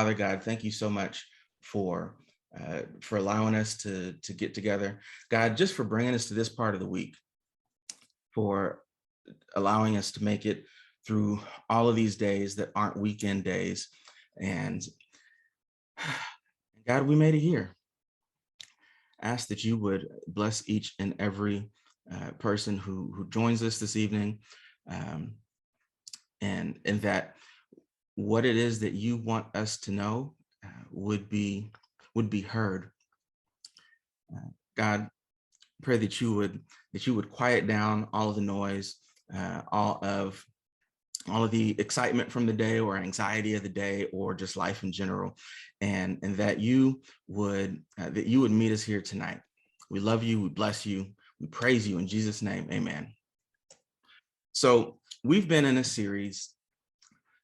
Father God, thank you so much for allowing us to get together. God, just for bringing us to this part of the week, for allowing us to make it through all of these days that aren't weekend days. And God, we made it here. Ask that you would bless each and every person who joins us this evening, and that what it is that you want us to know would be heard. God, pray that you would quiet down all of the noise, all of the excitement from the day or anxiety of the day or just life in general, and that you would meet us here tonight. We love you, we bless you, we praise you in Jesus' name, amen. So we've been in a series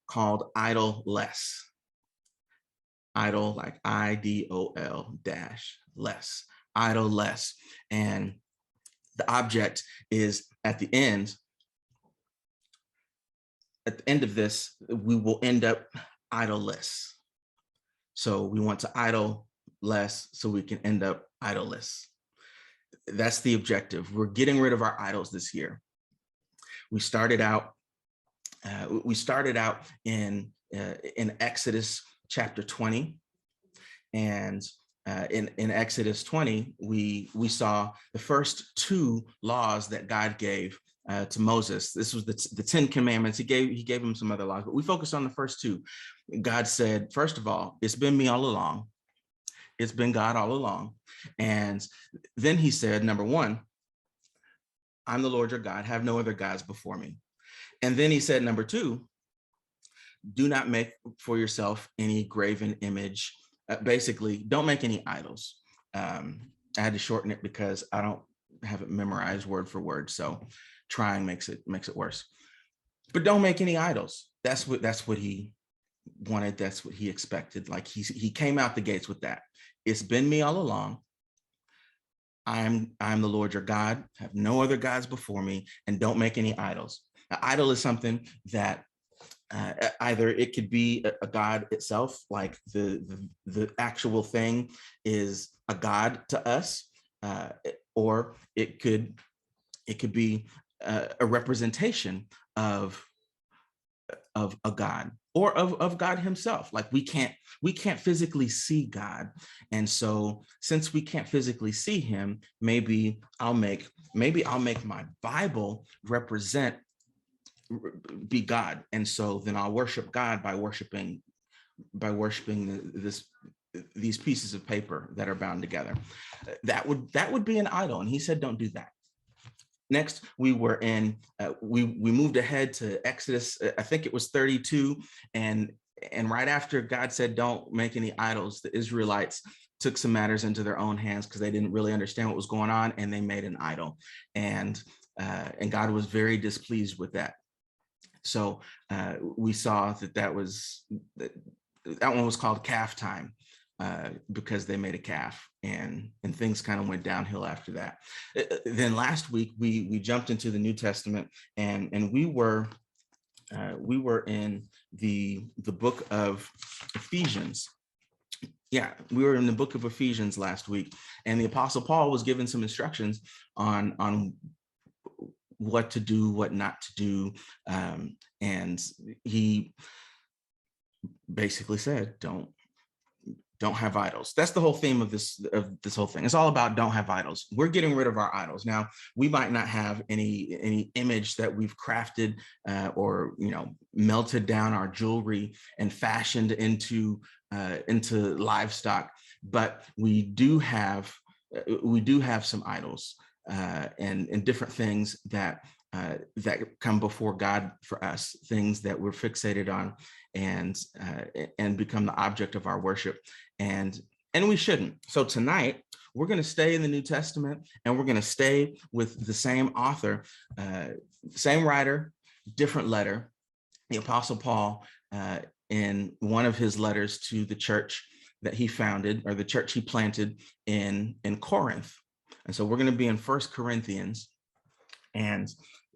called Idol Less. Idol, like IDOL dash less, idol less. And the object is at the end of this, we will end up idol-less. So we want to idol less so we can end up idol-less. That's the objective. We're getting rid of our idols this year. We started out in Exodus chapter 20, and in Exodus 20, we saw the first two laws that God gave to Moses. This was the 10 commandments. He gave him some other laws, but we focused on the first two. God said, first of all, it's been me all along. It's been God all along. And then he said, number one, I'm the Lord your God, have no other gods before me. And then he said, number two, do not make for yourself any graven image. Basically, don't make any idols. I had to shorten it because I don't have it memorized word for word. So trying makes it worse. But don't make any idols. That's what he wanted. That's what he expected. Like he came out the gates with that. It's been me all along. I'm the Lord your God, have no other gods before me, and don't make any idols. An idol is something that either it could be a god itself, like the actual thing is a god to us, or it could be a representation of a god or of God himself. Like we can't physically see God. And so since we can't physically see him, maybe I'll make my Bible be God. And so then I'll worship God by worshiping these pieces of paper that are bound together. That would be an idol. And he said, don't do that. Next, we were in, we moved ahead to Exodus, I think it was 32. And right after God said, don't make any idols, the Israelites took some matters into their own hands because they didn't really understand what was going on. And they made an idol. And God was very displeased with that. So we saw that one was called calf time. Because they made a calf, and things kind of went downhill after that. Then last week we jumped into the New Testament, and we were in the book of Ephesians. Yeah, we were in the book of Ephesians last week, and the Apostle Paul was given some instructions on what to do, what not to do, and he basically said, don't have idols. That's the whole theme of this whole thing. It's all about don't have idols. We're getting rid of our idols. Now, we might not have any image that we've crafted or melted down our jewelry and fashioned into livestock, but we do have some idols and different things that come before God for us, things that we're fixated on and become the object of our worship, and we shouldn't. So tonight we're going to stay in the New Testament, and we're going to stay with the same author, same writer, different letter, the Apostle Paul, in one of his letters to the church that he founded, or the church he planted in Corinth. And so we're going to be in 1 Corinthians. And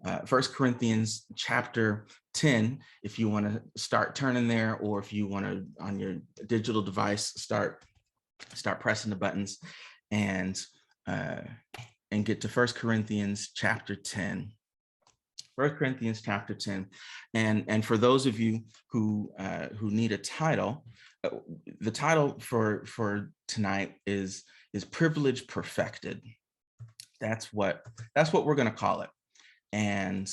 1 Corinthians chapter 10, if you want to start turning there, or if you want to, on your digital device, start pressing the buttons and get to 1 Corinthians chapter 10. 1 Corinthians chapter 10. And for those of you who need a title, the title for tonight is Privilege Perfected. That's what we're going to call it. And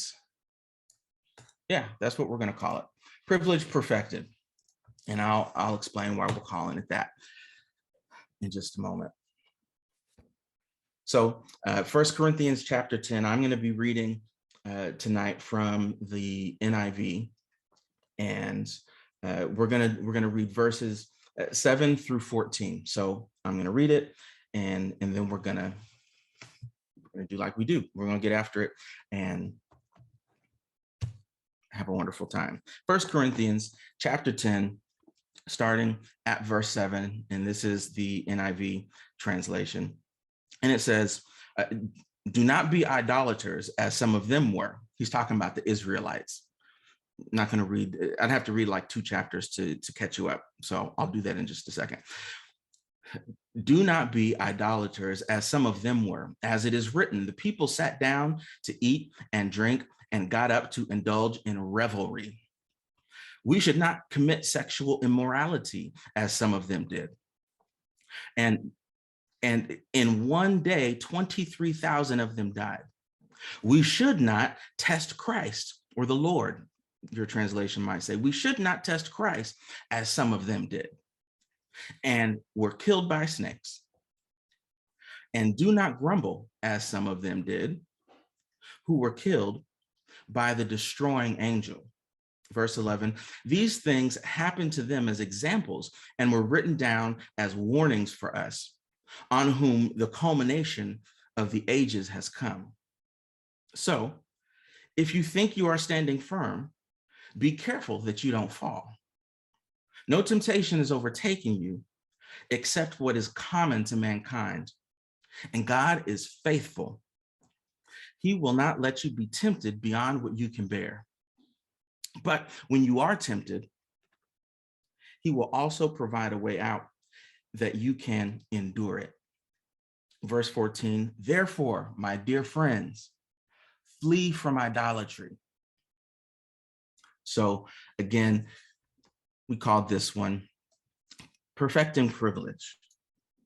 yeah, that's what we're going to call it. Privilege Perfected. And I'll explain why we're calling it that in just a moment. So 1 Corinthians chapter 10, I'm going to be reading tonight from the NIV, and we're gonna read verses 7 through 14. So I'm going to read it, and then we're gonna do like we do. We're going to get after it and have a wonderful time. 1 Corinthians chapter 10, starting at verse 7, and this is the NIV translation. And it says, do not be idolaters as some of them were. He's talking about the Israelites. I'm not going to read, I'd have to read like 2 chapters to catch you up. So I'll do that in just a second. Do not be idolaters as some of them were. As it is written, the people sat down to eat and drink and got up to indulge in revelry. We should not commit sexual immorality as some of them did. And in one day, 23,000 of them died. We should not test Christ or the Lord. Your translation might say, we should not test Christ as some of them did and were killed by snakes. And do not grumble as some of them did, who were killed by the destroying angel. Verse 11, these things happened to them as examples and were written down as warnings for us, on whom the culmination of the ages has come. So, if you think you are standing firm, be careful that you don't fall. No temptation is overtaking you except what is common to mankind. And God is faithful. He will not let you be tempted beyond what you can bear. But when you are tempted, he will also provide a way out that you can endure it. Verse 14, therefore, my dear friends, flee from idolatry. So again, we called this one perfecting privilege.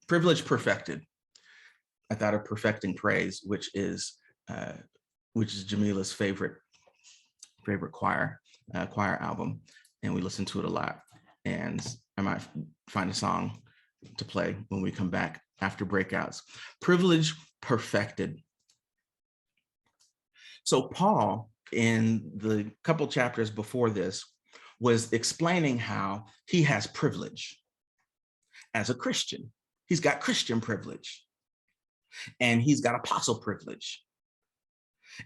Privilege perfected. I thought of perfecting praise, which is Jamila's favorite choir album, and we listen to it a lot. And I might find a song to play when we come back after breakouts. Privilege perfected. So Paul, in the couple chapters before this, was explaining how he has privilege as a Christian. He's got Christian privilege, and he's got apostle privilege.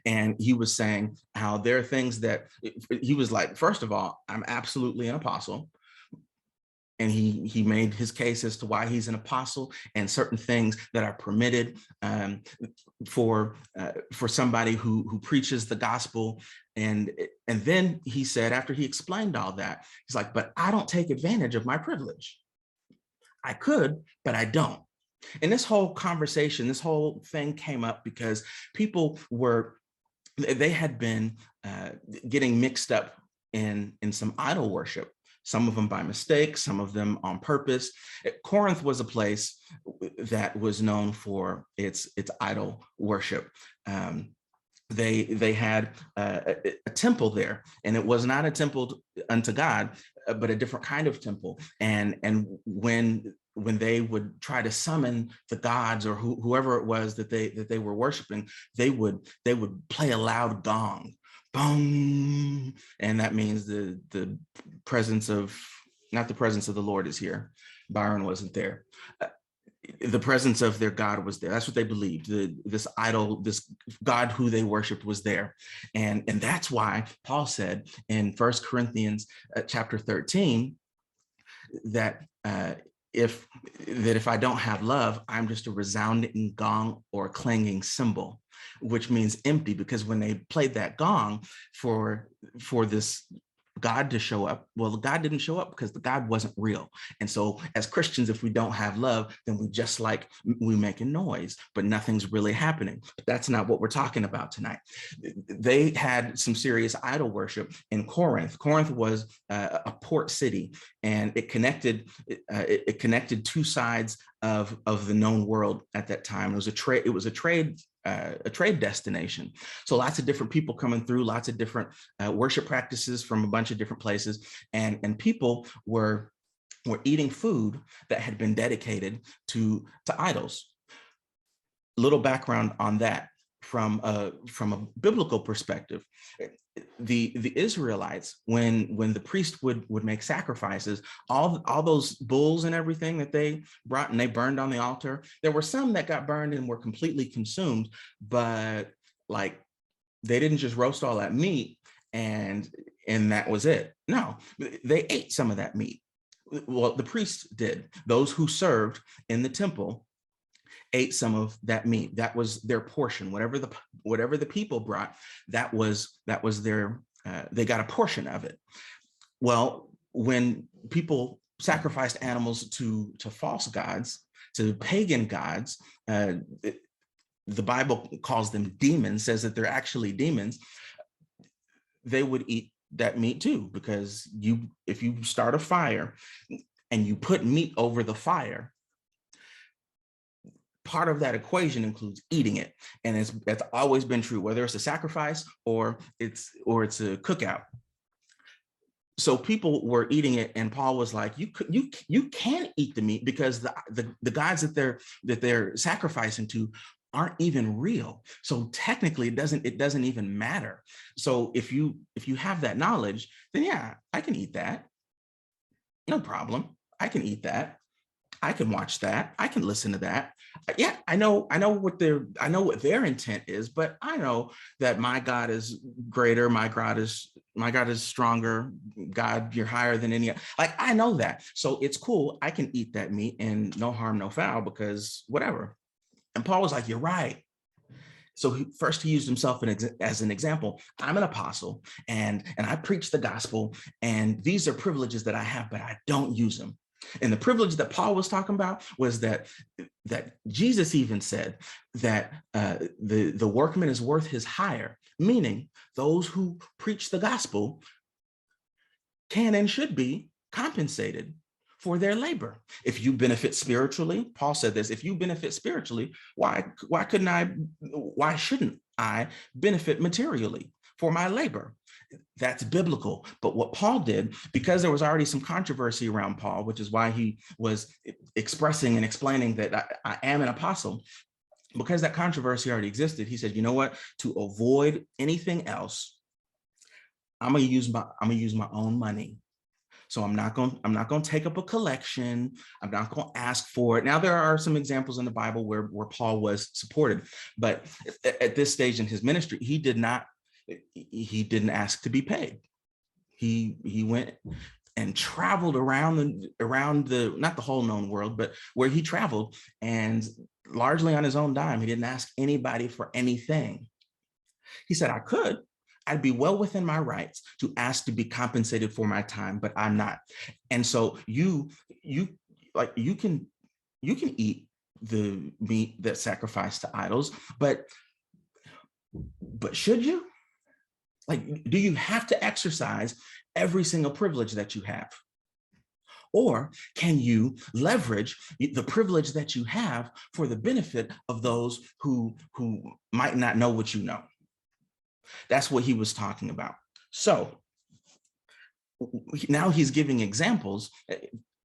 And he was saying how there are things that he was like, first of all, I'm absolutely an apostle. And he made his case as to why he's an apostle and certain things that are permitted for somebody who preaches the gospel. And then he said, after he explained all that, he's like, but I don't take advantage of my privilege. I could, but I don't. And this whole conversation, this whole thing came up because people they had been getting mixed up in some idol worship. Some of them by mistake, some of them on purpose. Corinth was a place that was known for its idol worship. They had a temple there, and it was not a temple unto God, but a different kind of temple. And when they would try to summon the gods or whoever it was that they were worshiping, they would play a loud gong. Boom, and that means the presence of, not the presence of the Lord is here. Byron wasn't there. The presence of their God was there. That's what they believed. This idol, this God who they worshiped was there. And that's why Paul said in 1 Corinthians chapter 13 that if I don't have love, I'm just a resounding gong or a clanging cymbal. which means empty, because when they played that gong for this God to show up, well, God didn't show up because the God wasn't real. And so as Christians, if we don't have love, then we making noise, but nothing's really happening. But that's not what we're talking about tonight. They had some serious idol worship in Corinth. Corinth was a port city, and it connected two sides of the known world at that time. It was a trade destination. So lots of different people coming through, lots of different worship practices from a bunch of different places, and people were eating food that had been dedicated to idols. Little background on that from a biblical perspective. The Israelites, when the priest would make sacrifices, all those bulls and everything that they brought and they burned on the altar, there were some that got burned and were completely consumed, but like they didn't just roast all that meat and that was it. No, they ate some of that meat. Well, the priests did. Those who served in the temple ate some of that meat. That was their portion. Whatever the people brought, that was their, they got a portion of it. Well, when people sacrificed animals to false gods, to pagan gods, the Bible calls them demons, says that they're actually demons, they would eat that meat too, because if you start a fire and you put meat over the fire, part of that equation includes eating it. And that's always been true, whether it's a sacrifice or it's a cookout. So people were eating it, and Paul was like, you can't eat the meat because the gods that they're sacrificing to aren't even real. So technically it doesn't even matter. So if you have that knowledge, then yeah, I can eat that. No problem. I can eat that. I can watch that. I can listen to that. Yeah, I know what their intent is, but I know that my God is greater. My God is stronger. God, you're higher than any. Like, I know that. So it's cool. I can eat that meat and no harm, no foul, because whatever. And Paul was like, you're right. So he used himself as an example. I'm an apostle and I preach the gospel, and these are privileges that I have, but I don't use them. And the privilege that Paul was talking about was that Jesus even said that the workman is worth his hire, meaning those who preach the gospel can and should be compensated for their labor. If you benefit spiritually, Paul said this, if you benefit spiritually, why shouldn't I benefit materially for my labor? That's biblical. But what Paul did, because there was already some controversy around Paul, which is why he was expressing and explaining that I am an apostle, because that controversy already existed, he said, you know what, to avoid anything else, I'm gonna use my own money. So I'm not going to take up a collection. I'm not going to ask for it. Now, there are some examples in the Bible where Paul was supported, but at this stage in his ministry, he didn't ask to be paid. He went and traveled around the not the whole known world, but where he traveled, and largely on his own dime. He didn't ask anybody for anything. He said, I'd be well within my rights to ask to be compensated for my time, but I'm not. And so you can eat the meat that's sacrificed to idols, but should you? Like, do you have to exercise every single privilege that you have? Or can you leverage the privilege that you have for the benefit of those who might not know what you know? That's what he was talking about. So now he's giving examples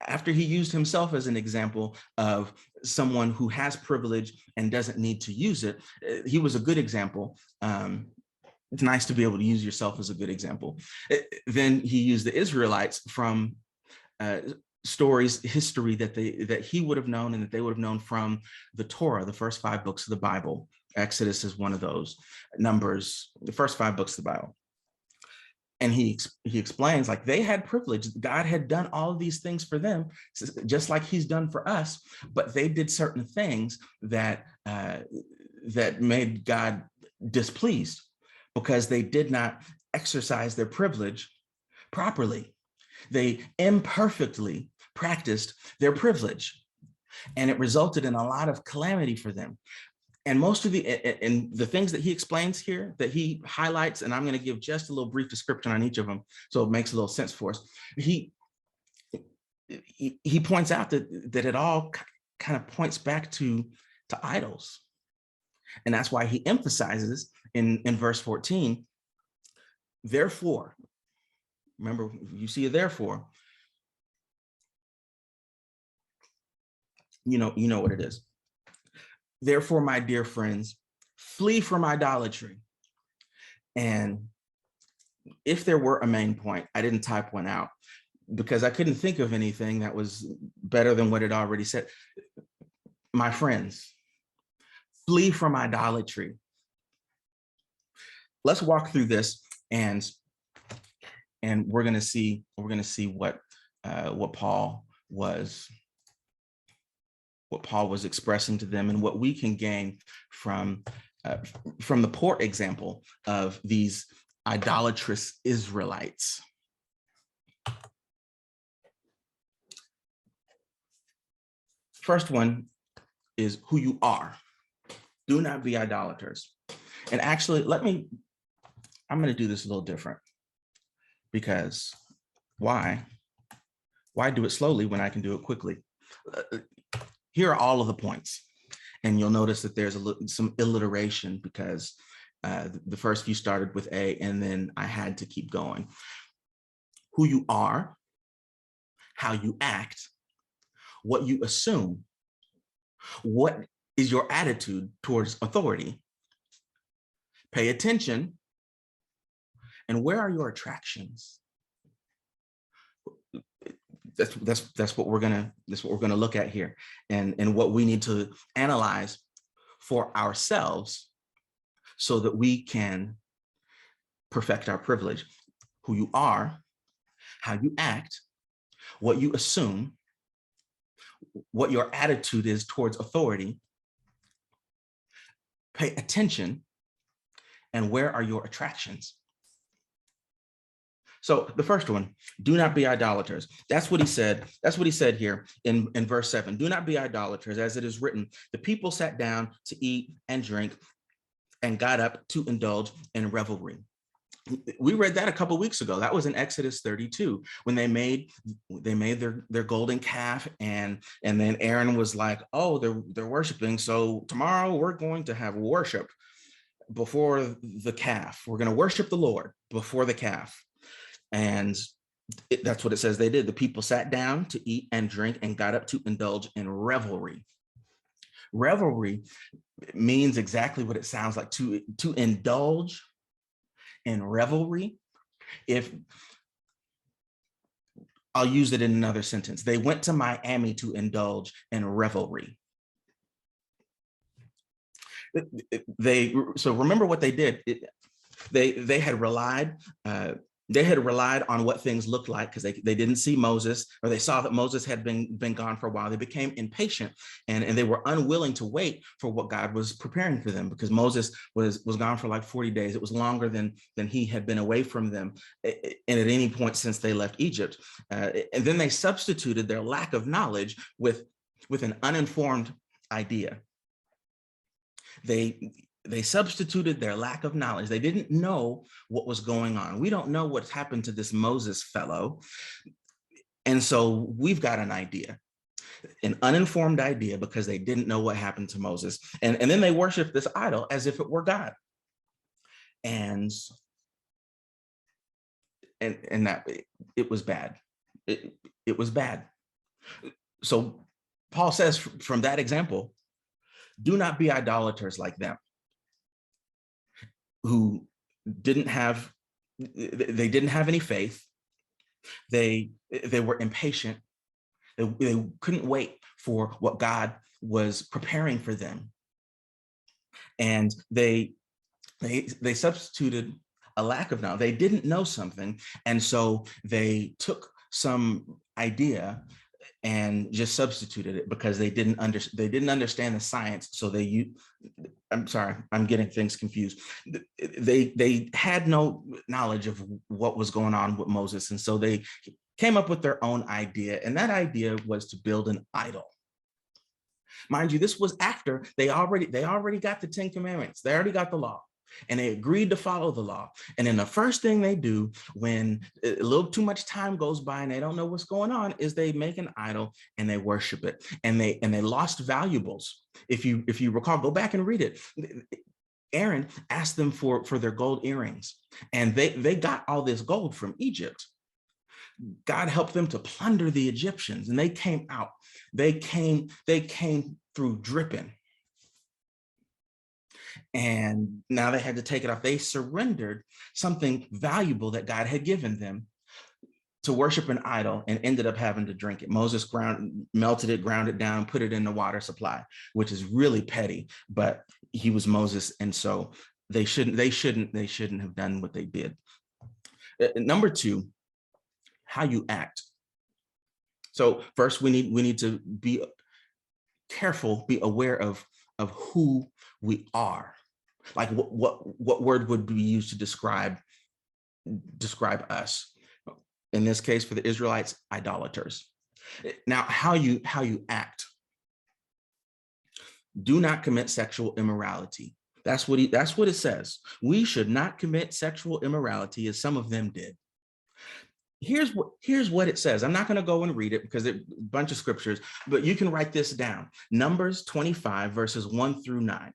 after he used himself as an example of someone who has privilege and doesn't need to use it. He was a good example. It's nice to be able to use yourself as a good example. Then he used the Israelites from stories, history that he would have known and that they would have known from the Torah, the first 5 books of the Bible. Exodus is one of those. Numbers, the first 5 books of the Bible. And he explains, like, they had privilege. God had done all of these things for them, just like he's done for us, but they did certain things that that made God displeased because they did not exercise their privilege properly. They imperfectly practiced their privilege, and it resulted in a lot of calamity for them. And most of the things that he explains here, that he highlights, and I'm going to give just a little brief description on each of them so it makes a little sense for us. He points out that it all kind of points back to idols. And that's why he emphasizes in verse 14, therefore, remember, you see a therefore, you know what it is. Therefore, my dear friends, flee from idolatry. And if there were a main point, I didn't type one out because I couldn't think of anything that was better than what it already said. My friends, flee from idolatry. Let's walk through this, and we're going to see what Paul was expressing to them, and what we can gain from the poor example of these idolatrous Israelites. First one is who you are. Do not be idolaters. And actually, I'm going to do this a little different, because why do it slowly when I can do it quickly? Here are all of the points, and you'll notice that there's some alliteration because the first few started with A, and then I had to keep going. Who you are, how you act, what you assume, what is your attitude towards authority, pay attention, and where are your attractions? That's what we're gonna look at here, and what we need to analyze for ourselves so that we can perfect our privilege. Who you are, how you act, what you assume, what your attitude is towards authority, pay attention, and where are your attractions? So the first one, do not be idolaters. That's what he said. That's what he said here in verse 7. Do not be idolaters, as it is written, the people sat down to eat and drink and got up to indulge in revelry. We read that a couple of weeks ago. That was in Exodus 32 when they made their golden calf, and then Aaron was like, oh, they're worshiping, so tomorrow we're going to have worship before the calf. We're going to worship the Lord before the calf. And that's what it says they did. The people sat down to eat and drink and got up to indulge in revelry. Revelry means exactly what it sounds like, to indulge in revelry. If I'll use it in another sentence, they went to Miami to indulge in revelry. So remember what they did. They had relied on what things looked like, because they didn't see Moses, or they saw that Moses had been gone for a while. They became impatient, and they were unwilling to wait for what God was preparing for them, because Moses was gone for like 40 days. It was longer than he had been away from them, and at any point since they left Egypt. And then they substituted their lack of knowledge with an uninformed idea. They substituted their lack of knowledge. They didn't know what was going on. We don't know what's happened to this Moses fellow. And so we've got an idea, an uninformed idea, because they didn't know what happened to Moses. And then they worship this idol as if it were God. And that it was bad. It was bad. So Paul says from that example, do not be idolaters like them, who didn't have any faith. They were impatient. They couldn't wait for what God was preparing for them. And they substituted a lack of knowledge. They didn't know something, and so they took some idea and just substituted it because they didn't understand the science. So I'm sorry, I'm getting things confused. They had no knowledge of what was going on with Moses. And so they came up with their own idea. And that idea was to build an idol. Mind you, this was after they already got the 10 Commandments. They already got the law. And they agreed to follow the law. And then the first thing they do when a little too much time goes by and they don't know what's going on is they make an idol and they worship it. And they lost valuables. If you recall, go back and read it. Aaron asked them for their gold earrings, and they got all this gold from Egypt. God helped them to plunder the Egyptians, and they came out. They came through dripping. And now they had to take it off. They surrendered something valuable that God had given them to worship an idol and ended up having to drink it. Moses melted it, ground it down, put it in the water supply, which is really petty, but he was Moses. And so they shouldn't have done what they did. Number two, how you act. So first we need to be careful, be aware of who we are. Like what word would be used to describe us? In this case, for the Israelites, idolaters. Now, how you act. Do not commit sexual immorality. That's what it says. We should not commit sexual immorality, as some of them did. Here's what it says. I'm not going to go and read it because it's a bunch of scriptures, but you can write this down. Numbers 25, verses 1 through 9.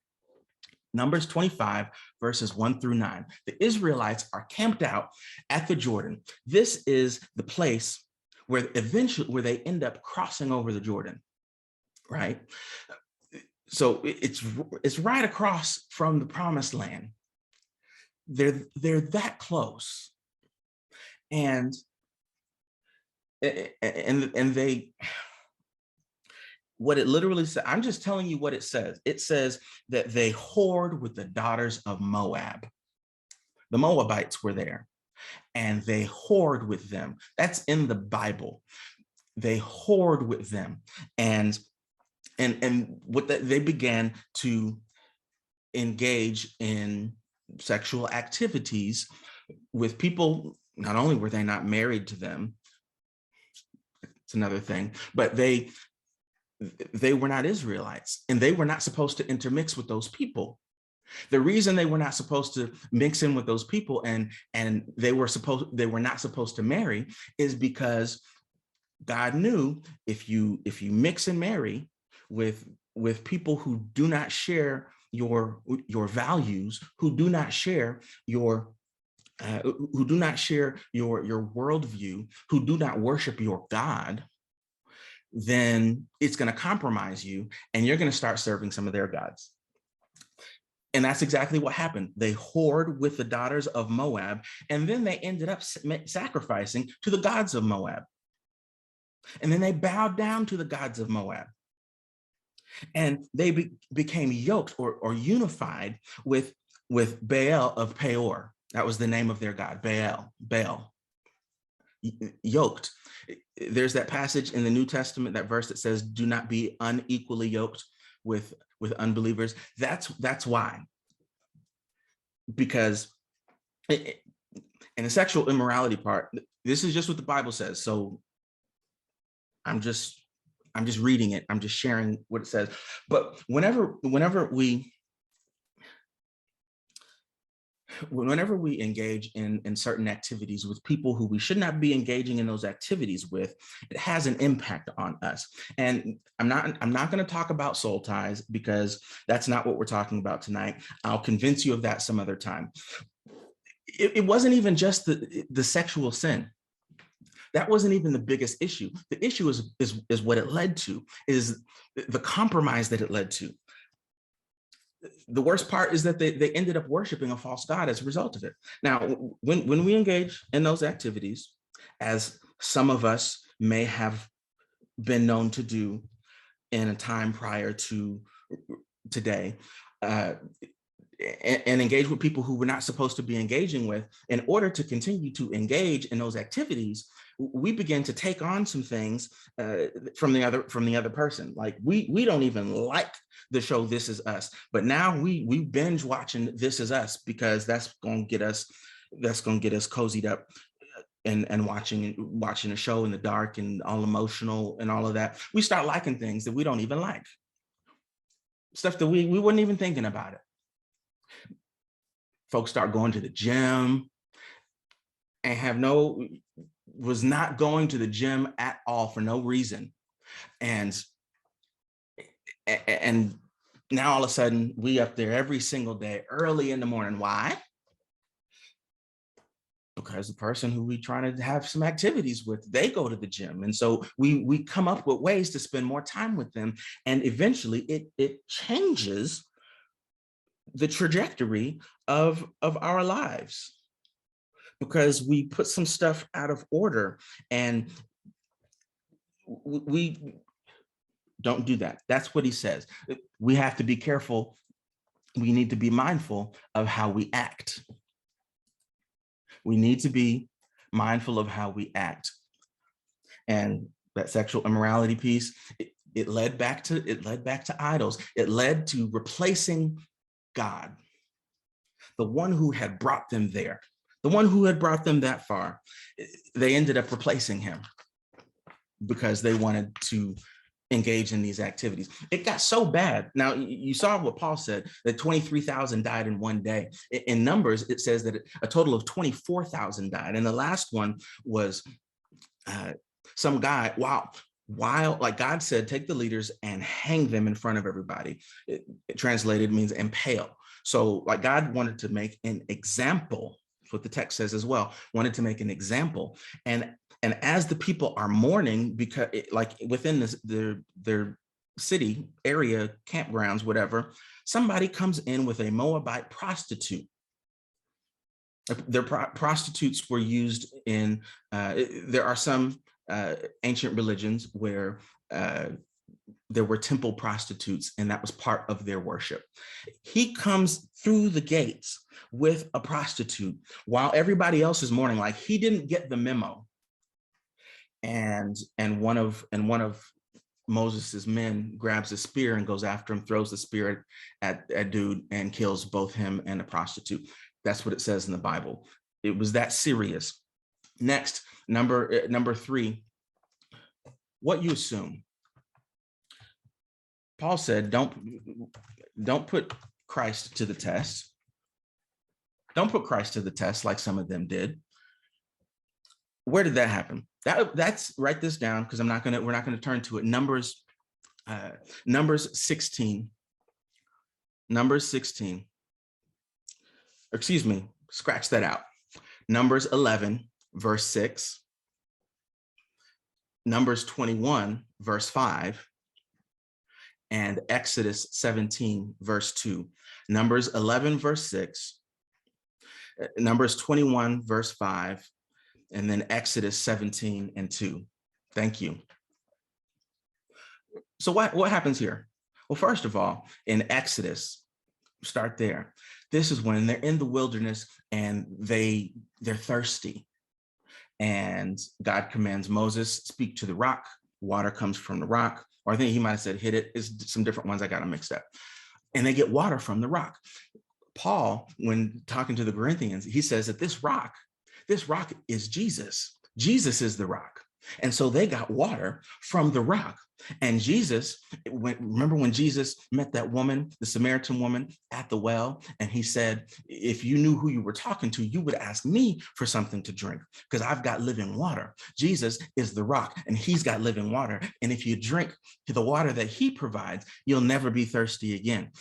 Numbers 25, verses 1 through 9. The Israelites are camped out at the Jordan. This is the place where they end up crossing over the Jordan, right? So it's right across from the promised land. They're that close. And they, what it literally says, I'm just telling you what it says. It says that they whored with the daughters of Moab. The Moabites were there, and they whored with them. That's in the Bible. They whored with them, and they began to engage in sexual activities with people. Not only were they not married to them, it's another thing, but they were not Israelites, and they were not supposed to intermix with those people. The reason they were not supposed to mix in with those people and they were not supposed to marry is because God knew if you mix and marry with people who do not share your values, who do not share your worldview, who do not worship your God, then it's going to compromise you, and you're going to start serving some of their gods. And that's exactly what happened. They whored with the daughters of Moab, and then they ended up sacrificing to the gods of Moab. And then they bowed down to the gods of Moab. And they became yoked or unified with Baal of Peor. That was the name of their god, Baal. Yoked. There's that passage in the New Testament, that verse that says, do not be unequally yoked with unbelievers. That's why. Because in the sexual immorality part, this is just what the Bible says. So I'm just reading it. I'm just sharing what it says. But whenever we engage in certain activities with people who we should not be engaging in those activities with, it has an impact on us. And I'm not going to talk about soul ties, because that's not what we're talking about tonight. I'll convince you of that some other time. It wasn't even just the sexual sin. That wasn't even the biggest issue. The issue is what it led to, is the compromise that it led to. The worst part is that they ended up worshiping a false god as a result of it. Now, when we engage in those activities, as some of us may have been known to do in a time prior to today, and engage with people who we're not supposed to be engaging with, in order to continue to engage in those activities, we begin to take on some things from the other person. Like we don't even like the show This Is Us, but now we binge watching This Is Us because that's going to get us cozied up and watching a show in the dark and all emotional and all of that. We start liking things that we don't even like, stuff that we weren't even thinking about it. Folks start going to the gym and was not going to the gym at all for no reason. And now all of a sudden we up there every single day, early in the morning. Why? Because the person who we trying to have some activities with, they go to the gym. And so we come up with ways to spend more time with them. And eventually it changes the trajectory of our lives, because we put some stuff out of order, and we don't do that. That's what he says. We have to be careful. We need to be mindful of how we act. We need to be mindful of how we act. And that sexual immorality piece, it led back to idols. It led to replacing God, the one who had brought them there, the one who had brought them that far. They ended up replacing him because they wanted to engage in these activities. It got so bad. Now, you saw what Paul said, that 23,000 died in one day. In Numbers, it says that a total of 24,000 died. And the last one was some guy, while like God said, take the leaders and hang them in front of everybody. It translated means impale. So like God wanted to make an example. That's what the text says as well, wanted to make an example. And as the people are mourning, because like within their city area, campgrounds, whatever, somebody comes in with a Moabite prostitute. Their prostitutes were used in, there are some ancient religions where there were temple prostitutes, and that was part of their worship. He comes through the gates with a prostitute while everybody else is mourning, like he didn't get the memo. And one of Moses's men grabs a spear and goes after him, throws the spear at dude and kills both him and the prostitute. That's what it says in the Bible. It was that serious. Next, number 3, what you assume. Paul said, don't put Christ to the test. Don't put Christ to the test like some of them did. Where did that happen? That's write this down, because we're not gonna turn to it. Numbers 16. Numbers 16. Excuse me, scratch that out. Numbers 11, verse 6. Numbers 21, verse 5. And Exodus 17, verse 2. Numbers 11, verse 6. Numbers 21, verse 5. And then Exodus 17 and 2. Thank you. So what happens here? Well, first of all, in Exodus, start there. This is when they're in the wilderness and they're thirsty. And God commands Moses, speak to the rock. Water comes from the rock. Or I think he might have said, hit it. It's some different ones. I got them mixed up. And they get water from the rock. Paul, when talking to the Corinthians, he says that this rock is Jesus. Jesus is the rock. And so they got water from the rock. And Jesus, remember when Jesus met that woman, the Samaritan woman at the well, and he said, if you knew who you were talking to, you would ask me for something to drink, because I've got living water. Jesus is the rock, and he's got living water. And if you drink the water that he provides, you'll never be thirsty again.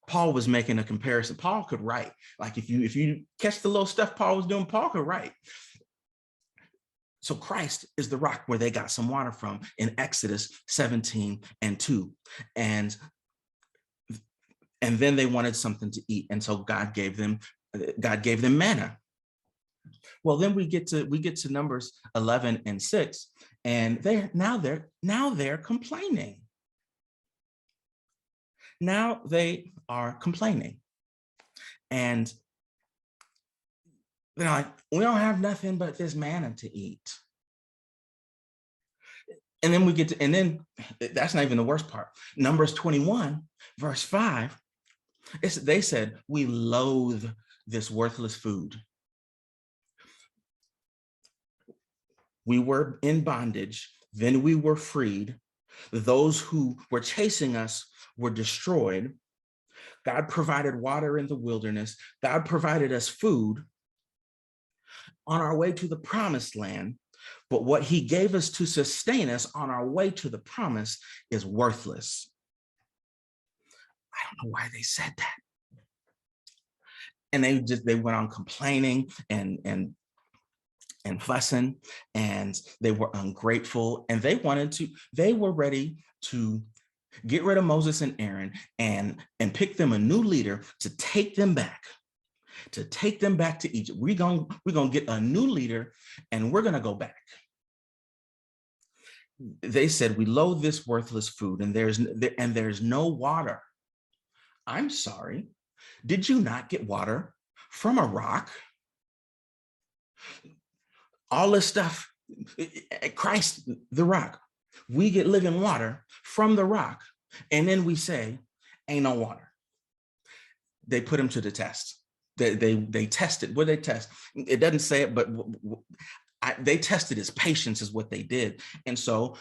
Paul was making a comparison. Paul could write. Like if you catch the little stuff Paul was doing, Paul could write. So Christ is the rock where they got some water from in Exodus 17 and 2. And then they wanted something to eat. And so God gave them manna. Well, then we get to Numbers 11 and 6, and they're complaining. Now they are complaining. And they're like, we don't have nothing but this manna to eat. And then we get to, and then that's not even the worst part. Numbers 21, verse 5, they said, we loathe this worthless food. We were in bondage, then we were freed. Those who were chasing us were destroyed. God provided water in the wilderness. God provided us food on our way to the promised land. But what he gave us to sustain us on our way to the promise is worthless. I don't know why they said that. And they went on complaining and fussing, and they were ungrateful, and they were ready to get rid of Moses and Aaron and pick them a new leader to take them back to Egypt. We're gonna get a new leader and we're gonna go back. They said, we loathe this worthless food and there's no water. I'm sorry, did you not get water from a rock? All this stuff, Christ, the rock, we get living water from the rock, and then we say, ain't no water. They put him to the test. They tested. What they test? It doesn't say it, but they tested his patience is what they did. And so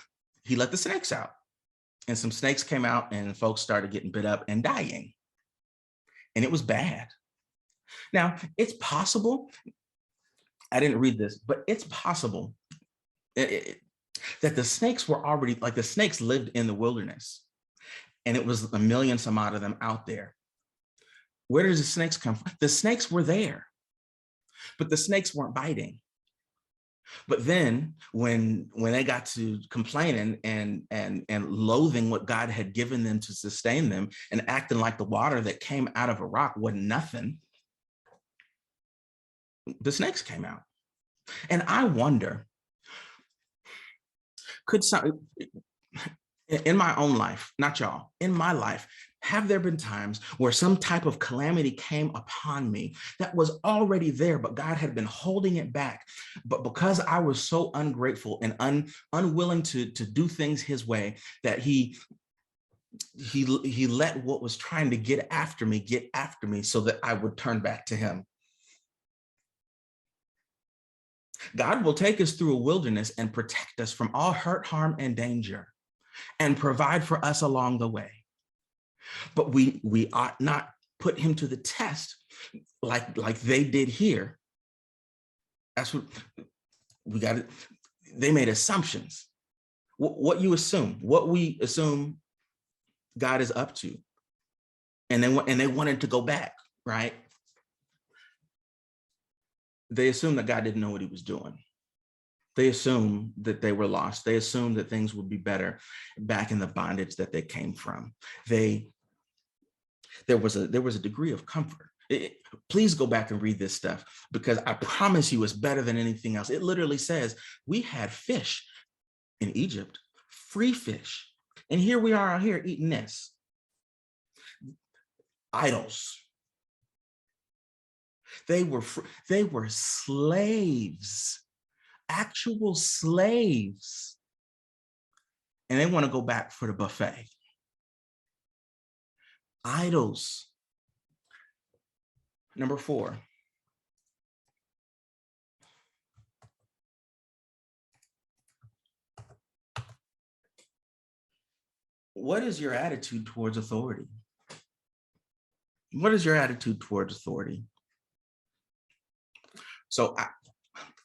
he let the snakes out, and some snakes came out, and folks started getting bit up and dying. And it was bad. Now, it's possible, I didn't read this, but it's possible that the snakes were already, like the snakes lived in the wilderness, and it was a million some odd of them out there. Where does the snakes come from? The snakes were there, but the snakes weren't biting. But then when they got to complaining and loathing what God had given them to sustain them and acting like the water that came out of a rock wasn't nothing, the snakes came out. And I wonder, could some, in my own life, not y'all, in my life, have there been times where some type of calamity came upon me that was already there, but God had been holding it back? But because I was so ungrateful and unwilling to do things his way, that he let what was trying to get after me so that I would turn back to him. God will take us through a wilderness and protect us from all hurt, harm, and danger, and provide for us along the way. But we ought not put him to the test like they did here. That's what we got. They made assumptions. What you assume, what we assume God is up to, and they wanted to go back, right? They assumed that God didn't know what he was doing. They assumed that they were lost. They assumed that things would be better back in the bondage that they came from. There was a degree of comfort. Please go back and read this stuff, because I promise you it's better than anything else. It literally says we had fish in Egypt, free fish. And here we are out here eating this. Idols. They were slaves, actual slaves. And they want to go back for the buffet. Idols. Number 4. What is your attitude towards authority? What is your attitude towards authority? So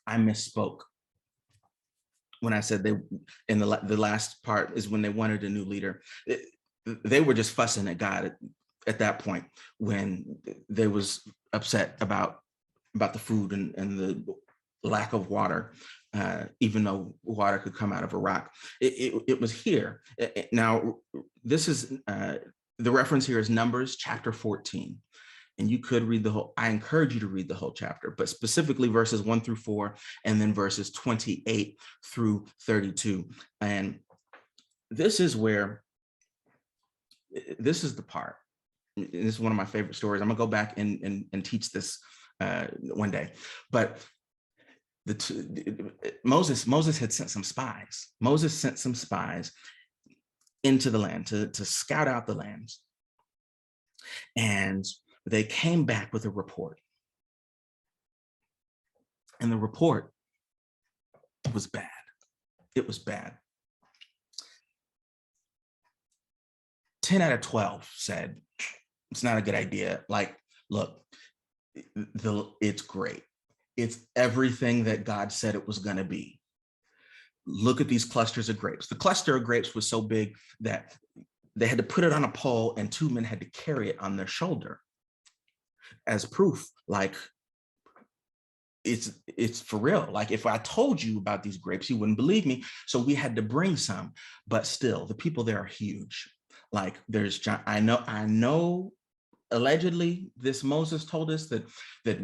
I misspoke when I said they, in the last part is when they wanted a new leader. They were just fussing at God at that point, when they was upset about the food and the lack of water, even though water could come out of a rock. It was here. Now, this is, the reference here is Numbers chapter 14. And you could read the whole, I encourage you to read the whole chapter, but specifically verses 1 through 4, and then verses 28 through 32. And this is the part, this is one of my favorite stories. I'm gonna go back and teach this one day. But Moses had sent some spies. Moses sent some spies into the land to scout out the lands. And they came back with a report. And the report was bad. It was bad. 10 out of 12 said, it's not a good idea. Like, look, it's great. It's everything that God said it was going to be. Look at these clusters of grapes. The cluster of grapes was so big that they had to put it on a pole and 2 men had to carry it on their shoulder as proof. Like, it's for real. Like, if I told you about these grapes, you wouldn't believe me. So we had to bring some, but still the people there are huge. Like, there's John, I know allegedly this Moses told us that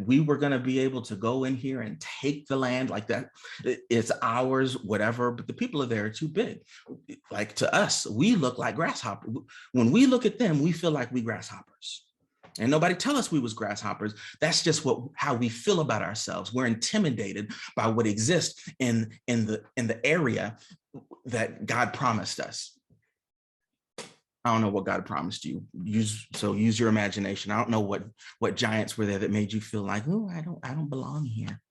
we were going to be able to go in here and take the land, like that it's ours, whatever, but the people there are too big. Like, to us, we look like grasshoppers. When we look at them, we feel like we grasshoppers. And nobody tell us we was grasshoppers. That's just how we feel about ourselves. We're intimidated by what exists in the area that God promised us. I don't know what God promised you. Use your imagination. I don't know what giants were there that made you feel like, oh, I don't belong here.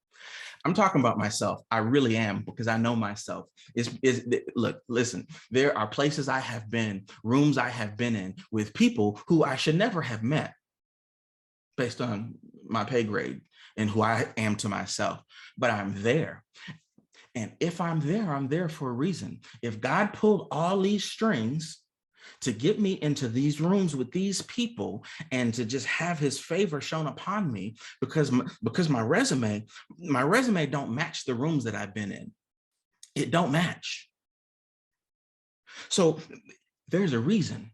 I'm talking about myself. I really am, because I know myself. Look, listen, there are places I have been, rooms I have been in with people who I should never have met based on my pay grade and who I am to myself, but I'm there. And if I'm there for a reason. If God pulled all these strings to get me into these rooms with these people and to just have his favor shown upon me, because my resume don't match the rooms that I've been in. It don't match. So there's a reason.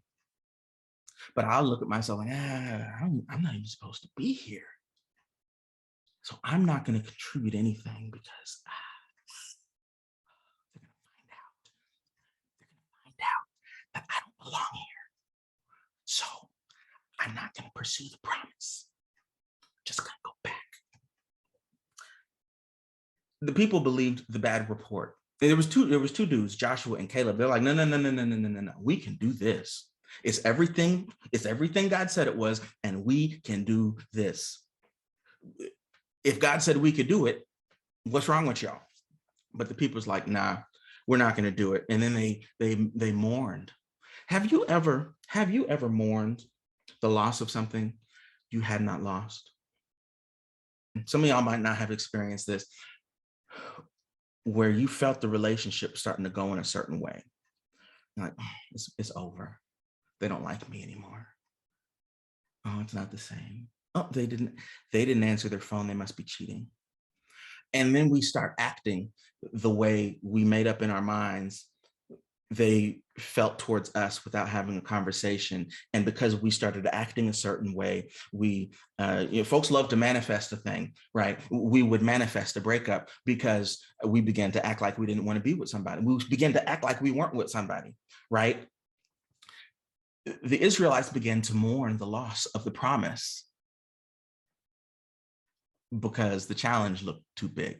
But I'll look at myself like, I'm not even supposed to be here. So I'm not going to contribute anything because they're going to find out that I don't belong here. So I'm not going to pursue the promise. Just going to go back. The people believed the bad report. And there was two dudes, Joshua and Caleb. They're like, no. We can do this. It's everything God said it was, and we can do this. If God said we could do it, what's wrong with y'all? But the people's like, nah, we're not going to do it. And then they mourned. Have you ever mourned the loss of something you had not lost? Some of y'all might not have experienced this, where you felt the relationship starting to go in a certain way. You're like, it's over. They don't like me anymore. Oh, it's not the same. Oh, they didn't answer their phone. They must be cheating. And then we start acting the way we made up in our minds they felt towards us without having a conversation. And because we started acting a certain way, folks love to manifest a thing, right? We would manifest a breakup because we began to act like we didn't want to be with somebody. We began to act like we weren't with somebody, right? The Israelites began to mourn the loss of the promise because the challenge looked too big.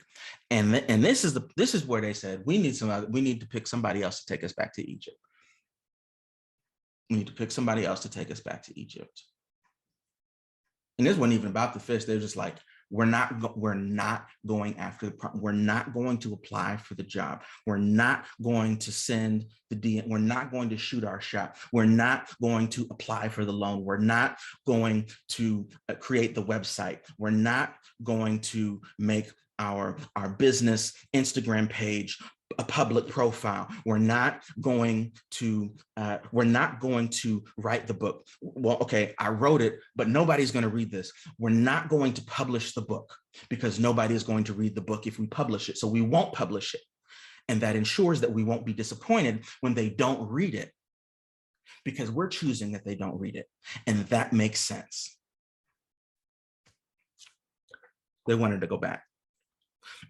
And this is where they said, we need to pick somebody else to take us back to Egypt. We need to pick somebody else to take us back to Egypt. And this wasn't even about the fish. They're just like, we're not going after we're not going to apply for the job. We're not going to send the DM. We're not going to shoot our shot. We're not going to apply for the loan. We're not going to create the website. We're not going to make our business Instagram page a public profile. We're not going to write the book. Well, okay, I wrote it, but nobody's going to read this. We're not going to publish the book because nobody is going to read the book if we publish it. So we won't publish it. And that ensures that we won't be disappointed when they don't read it, because we're choosing that they don't read it. And that makes sense. They wanted to go back.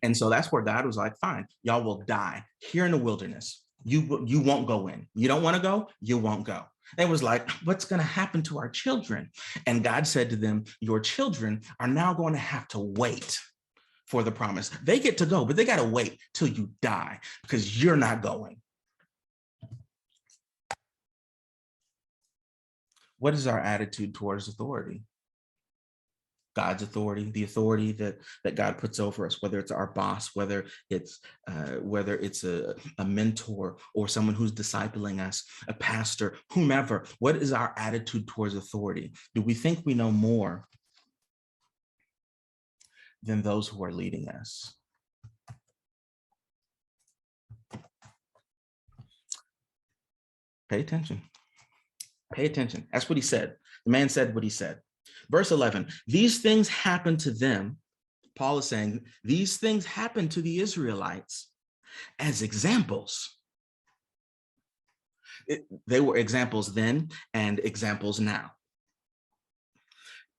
And so that's where God was like, fine, y'all will die here in the wilderness. You won't go in. You don't want to go, you won't go. It was like, what's going to happen to our children? And God said to them, your children are now going to have to wait for the promise. They get to go, but they got to wait till you die because you're not going. What is our attitude towards authority? God's authority, the authority that God puts over us, whether it's our boss, whether it's a mentor or someone who's discipling us, a pastor, whomever. What is our attitude towards authority? Do we think we know more than those who are leading us? Pay attention. Pay attention. That's what he said. The man said what he said. Verse 11, these things happened to them. Paul is saying these things happened to the Israelites as examples. They were examples then and examples now.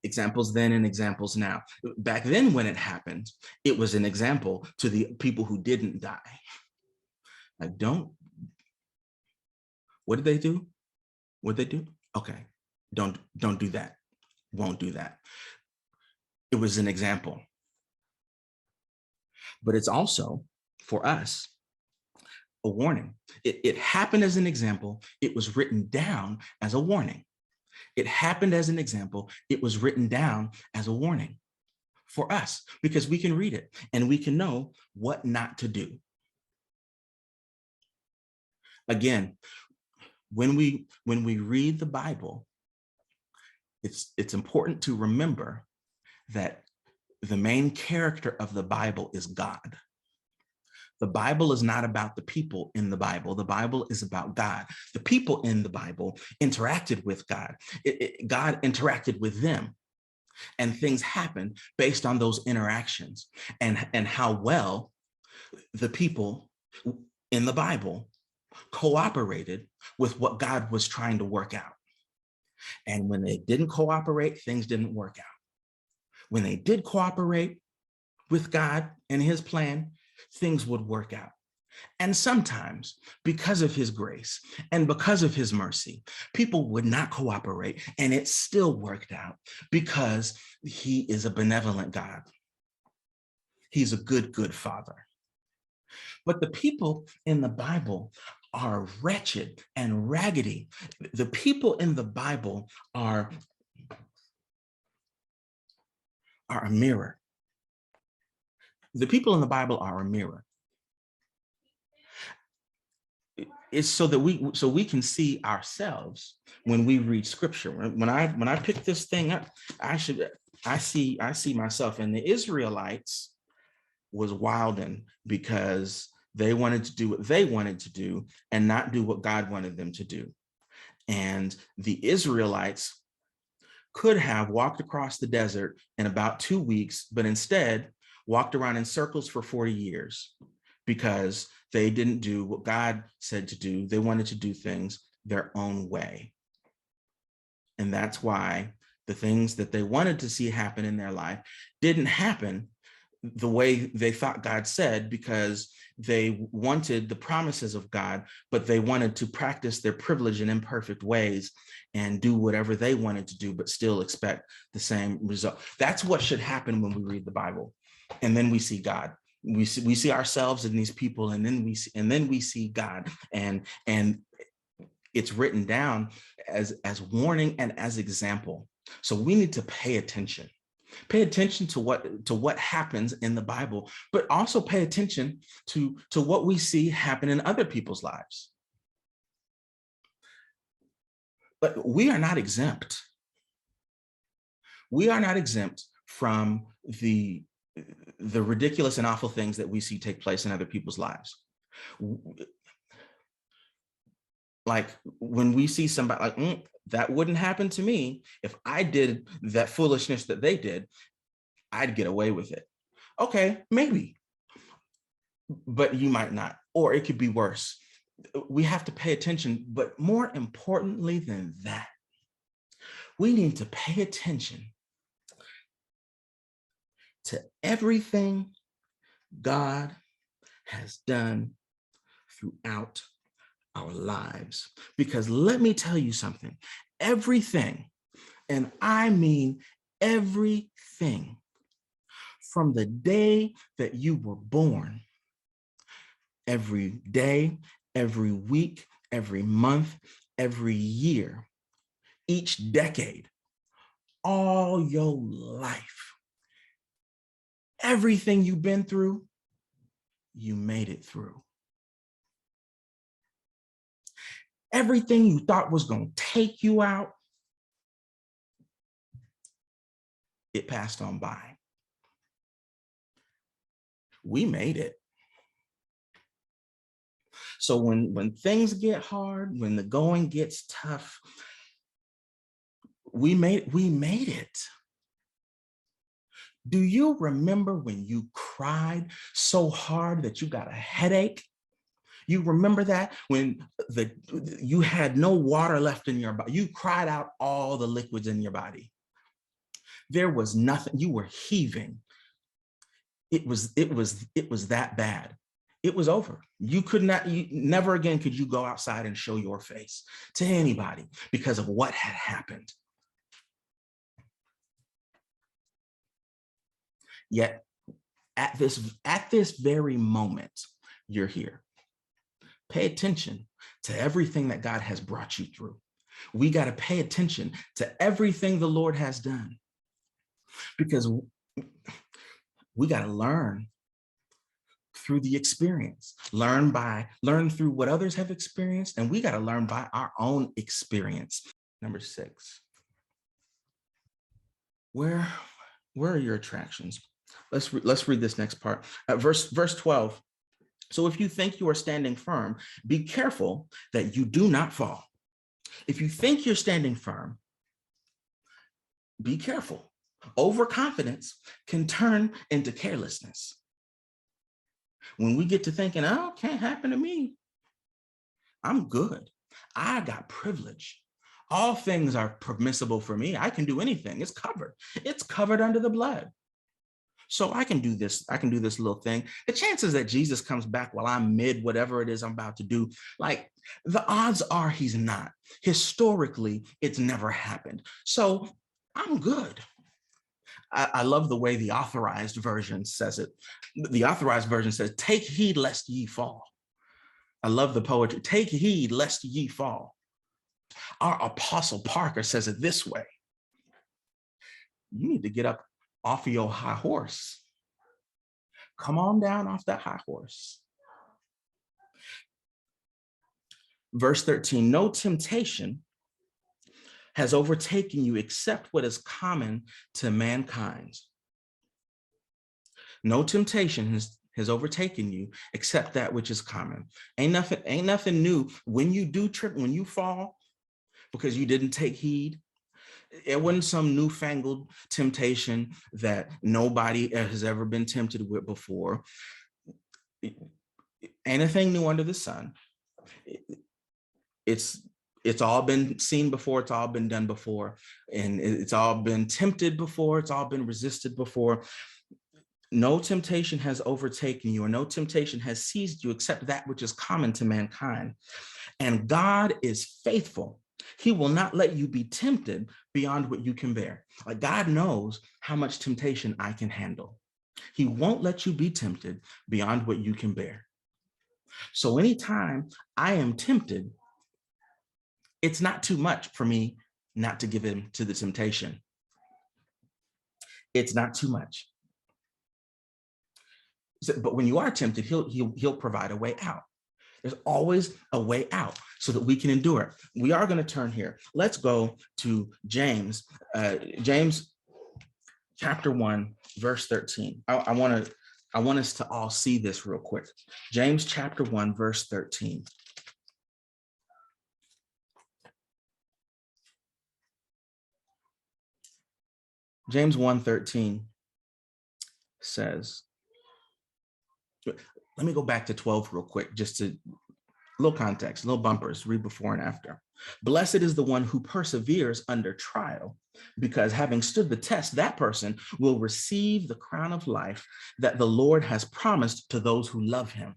Examples then and examples now. Back then when it happened, it was an example to the people who didn't die. Like, what did they do? What did they do? Okay, don't do that. Won't do that. It was an example. But it's also, for us, a warning. It happened as an example. It was written down as a warning. It happened as an example. It was written down as a warning for us because we can read it and we can know what not to do. Again, when we read the Bible, it's important to remember that the main character of the Bible is God. The Bible is not about the people in the Bible. The Bible is about God. The people in the Bible interacted with God. God interacted with them. And things happened based on those interactions and how well the people in the Bible cooperated with what God was trying to work out. And when they didn't cooperate, things didn't work out. When they did cooperate with God and his plan, things would work out. And sometimes, because of his grace and because of his mercy, people would not cooperate and it still worked out because he is a benevolent God. He's a good father. But the people in the Bible are wretched and raggedy. The people in the Bible are a mirror. The people in the Bible are a mirror. It's so that we can see ourselves when we read scripture. When I pick this thing up, I see myself. And the Israelites was wilding because they wanted to do what they wanted to do and not do what God wanted them to do. And the Israelites could have walked across the desert in about 2 weeks, but instead walked around in circles for 40 years because they didn't do what God said to do. They wanted to do things their own way. And that's why the things that they wanted to see happen in their life didn't happen the way they thought God said, because they wanted the promises of God, but they wanted to practice their privileged and imperfect ways and do whatever they wanted to do, but still expect the same result. That's what should happen when we read the Bible. And then we see God. We see ourselves in these people, and then we see God, and it's written down as warning and as example. So we need to pay attention. Pay attention to what happens in the Bible, but also pay attention to what we see happen in other people's lives. But we are not exempt. We are not exempt from the ridiculous and awful things that we see take place in other people's lives. Like when we see somebody like, that wouldn't happen to me. If I did that foolishness that they did, I'd get away with it. Okay, maybe, but you might not, or it could be worse. We have to pay attention, but more importantly than that, we need to pay attention to everything God has done throughout our lives. Because let me tell you something, everything, and I mean everything, from the day that you were born. Every day, every week, every month, every year, each decade, all your life, everything you've been through, you made it through. Everything you thought was going to take you out, it passed on by. We made it. So when things get hard, when the going gets tough, we made it. Do you remember when you cried so hard that you got a headache? You remember that when you had no water left in your body? You cried out all the liquids in your body. There was nothing. You were heaving. It was that bad. It was over. You never again could you go outside and show your face to anybody because of what had happened. Yet at this very moment, you're here. Pay attention to everything that God has brought you through. We got to pay attention to everything the Lord has done, because we got to learn through the experience, learn through what others have experienced, and we got to learn by our own experience. Number 6. Where are your attractions? Let's read this next part. Verse 12. So if you think you are standing firm, be careful that you do not fall. If you think you're standing firm, be careful. Overconfidence can turn into carelessness. When we get to thinking, oh, it can't happen to me. I'm good. I got privilege. All things are permissible for me. I can do anything. It's covered. It's covered under the blood. So I can do this little thing. The chances that Jesus comes back while I'm mid whatever it is I'm about to do, like, the odds are he's not. Historically, it's never happened. So I'm good. I love the way the Authorized Version says it. The Authorized Version says, take heed lest ye fall. I love the poetry. Take heed lest ye fall. Our Apostle Parker says it this way. You need to get up off of your high horse. Come on down off that high horse. Verse 13, no temptation has overtaken you except what is common to mankind. No temptation has overtaken you except that which is common. Ain't nothing new. When you do trip, when you fall because you didn't take heed, it wasn't some newfangled temptation that nobody has ever been tempted with before. Anything new under the sun. It's all been seen before. It's all been done before. And it's all been tempted before. It's all been resisted before. No temptation has overtaken you, or no temptation has seized you except that which is common to mankind. And God is faithful. He will not let you be tempted beyond what you can bear. Like, God knows how much temptation I can handle. He won't let you be tempted beyond what you can bear. So anytime I am tempted, it's not too much for me not to give in to the temptation. It's not too much. But when you are tempted, he'll provide a way out. There's always a way out so that we can endure it. We are going to turn here. Let's go to James. James chapter 1, verse 13. I want us to all see this real quick. James chapter 1, verse 13. James 1:13 says, let me go back to 12 real quick, just to little context, little bumpers, read before and after. Blessed is the one who perseveres under trial, because having stood the test, that person will receive the crown of life that the Lord has promised to those who love him.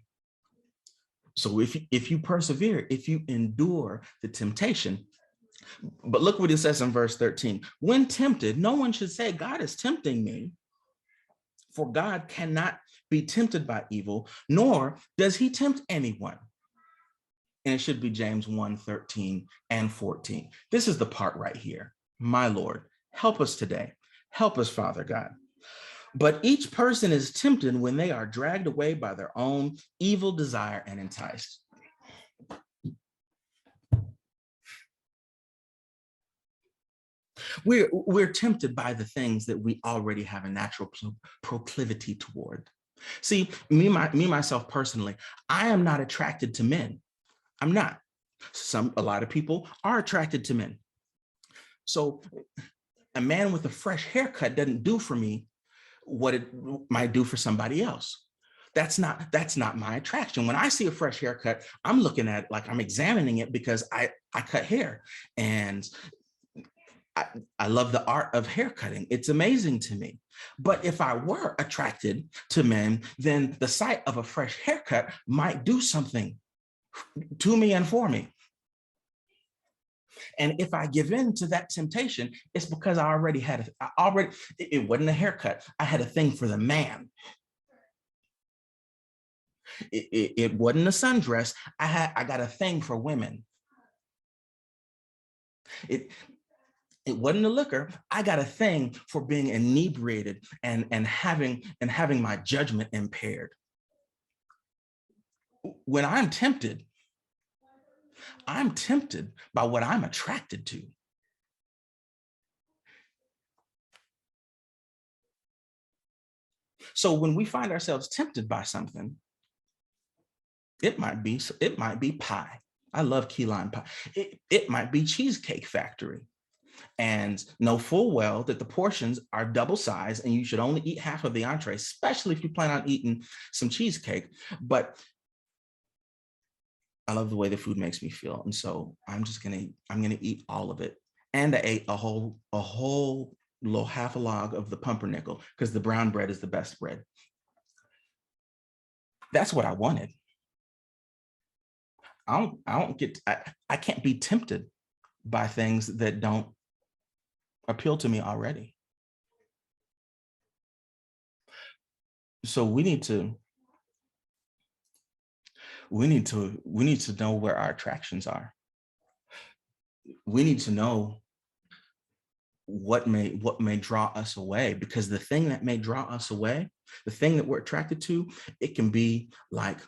So if you persevere, if you endure the temptation, but look what it says in verse 13. When tempted, no one should say, God is tempting me. For God cannot be tempted by evil, nor does he tempt anyone. And it should be James 1:13 and 14. This is the part right here. My Lord, help us today. Help us, Father God. But each person is tempted when they are dragged away by their own evil desire and enticed. We're tempted by the things that we already have a natural proclivity toward. See, myself personally, I am not attracted to men. I'm not. A lot of people are attracted to men. So a man with a fresh haircut doesn't do for me what it might do for somebody else. That's not my attraction. When I see a fresh haircut, I'm looking at it like I'm examining it because I cut hair, and I love the art of haircutting. It's amazing to me. But if I were attracted to men, then the sight of a fresh haircut might do something to me and for me. And if I give in to that temptation, it's because it wasn't a haircut. I had a thing for the man. It wasn't a sundress. I got a thing for women. It wasn't a liquor. I got a thing for being inebriated and having my judgment impaired. When I'm tempted by what I'm attracted to. So when we find ourselves tempted by something, it might be pie. I love key lime pie. It might be Cheesecake Factory. And know full well that the portions are double size and you should only eat half of the entree, especially if you plan on eating some cheesecake. But I love the way the food makes me feel. And so I'm gonna eat all of it. And I ate a whole little half a log of the pumpernickel because the brown bread is the best bread. That's what I wanted. I can't be tempted by things that don't appeal to me already. So we need to know where our attractions are. We need to know what may draw us away, because the thing that may draw us away, the thing that we're attracted to, it can be like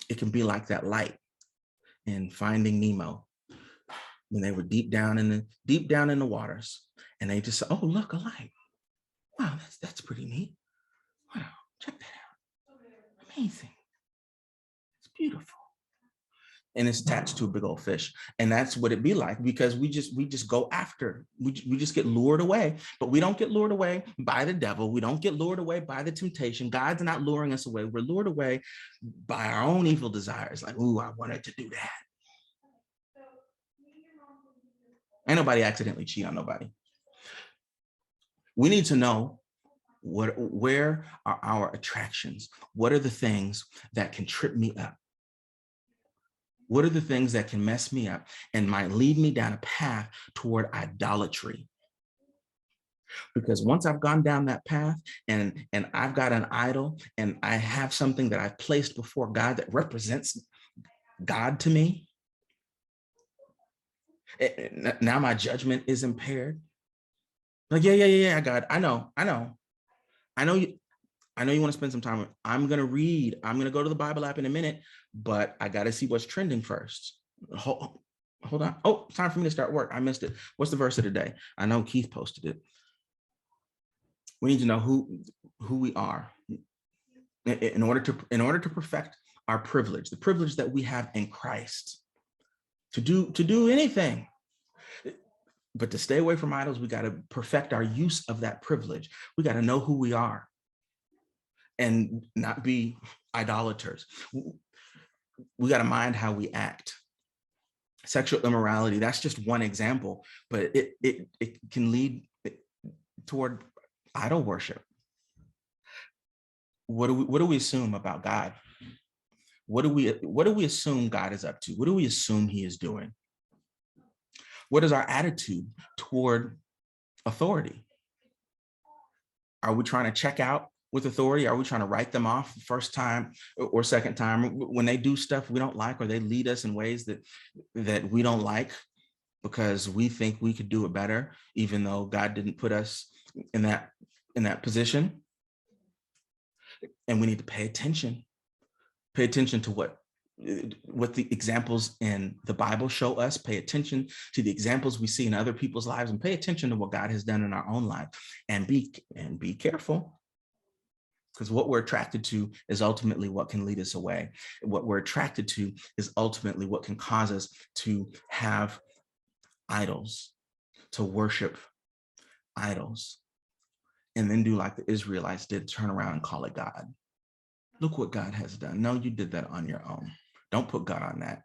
that light in Finding Nemo, when they were deep down in the waters, and they just said, "Oh, look, a light! Wow, that's pretty neat. Wow, check that out. Amazing. It's beautiful." And it's attached to a big old fish. And that's what it be like, because we just go after, we just get lured away. But we don't get lured away by the devil. We don't get lured away by the temptation. God's not luring us away. We're lured away by our own evil desires. Like, ooh, I wanted to do that. Ain't nobody accidentally cheat on nobody. We need to know where are our attractions? What are the things that can trip me up? What are the things that can mess me up and might lead me down a path toward idolatry? Because once I've gone down that path and I've got an idol and I have something that I've placed before God that represents God to me, now my judgment is impaired. Like, yeah, God, I know you want to spend some time. I'm going to go to the Bible app in a minute, but I got to see what's trending first. Hold on. Oh, time for me to start work. I missed it. What's the verse of the day? I know Keith posted it. We need to know who we are in order to perfect our privilege, the privilege that we have in Christ to do anything. But to stay away from idols, we got to perfect our use of that privilege. We got to know who we are and not be idolaters. We got to mind how we act. Sexual immorality, that's just one example, but it can lead toward idol worship. What do we assume about God? What do we assume God is up to? What do we assume he is doing? What is our attitude toward authority? Are we trying to check out with authority? Are we trying to write them off the first time or second time when they do stuff we don't like, or they lead us in ways that we don't like because we think we could do it better, even though God didn't put us in that position? And we need to pay attention to what the examples in the Bible show us, pay attention to the examples we see in other people's lives, and pay attention to what God has done in our own life, and be careful, because what we're attracted to is ultimately what can lead us away. What we're attracted to is ultimately what can cause us to have idols, to worship idols, and then do like the Israelites did, turn around and call it God. Look what God has done. No, you did that on your own. Don't put God on that.